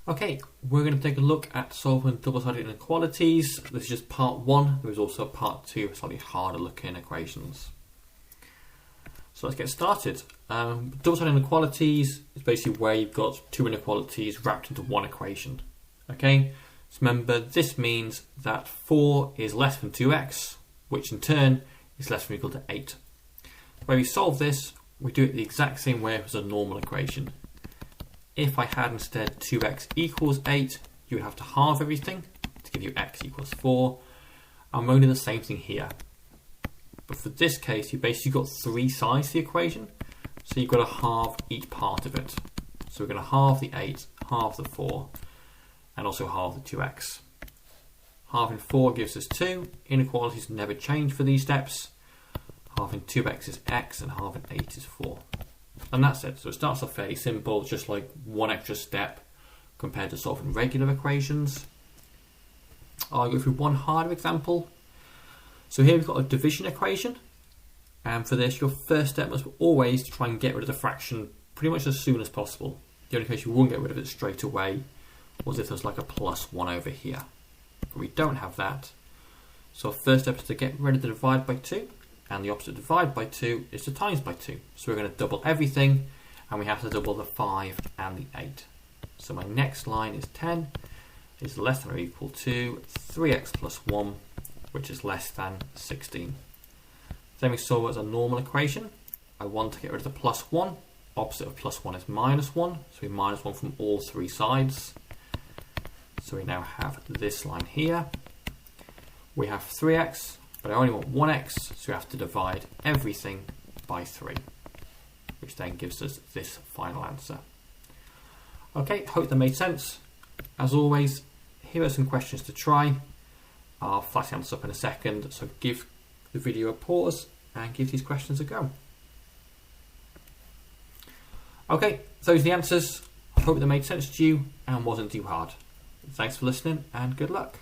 Okay, we're going to take a look at solving double-sided inequalities. This is just part one. There is also part two, slightly harder looking equations. So let's get started. Double-sided inequalities is basically where you've got two inequalities wrapped into one equation. Okay, so remember this means that 4 is less than 2x, which in turn is less than or equal to 8. The way we solve this, we do it the exact same way as a normal equation. If I had instead 2x equals 8, you would have to halve everything to give you x equals 4. I'm going to do the same thing here. But for this case, you basically got three sides to the equation, so you've got to halve each part of it. So we're going to halve the 8, halve the 4, and also halve the 2x. Halving 4 gives us 2. Inequalities never change for these steps. Halving 2x is x, and halving 8 is 4. And that's it. So it starts off fairly simple, just like one extra step compared to solving regular equations. I'll go through one harder example. So here we've got a division equation. And for this, your first step must always try and get rid of the fraction pretty much as soon as possible. The only case you wouldn't get rid of it straight away was if there's like a plus 1 over here. But we don't have that. So our first step is to get rid of the divide by 2. And the opposite divide by 2 is to times by 2. So we're going to double everything, and we have to double the 5 and the 8. So my next line is 10 is less than or equal to 3x plus 1, which is less than 16. Then we solve it as a normal equation. I want to get rid of the plus 1. Opposite of plus 1 is minus 1. So we minus 1 from all three sides. So we now have this line here. We have 3x. But I only want 1x, so we have to divide everything by 3, which then gives us this final answer. Okay, hope that made sense. As always, here are some questions to try. I'll flash the answers up in a second, so give the video a pause and give these questions a go. Okay, those are the answers. Hope that made sense to you and wasn't too hard. Thanks for listening and good luck.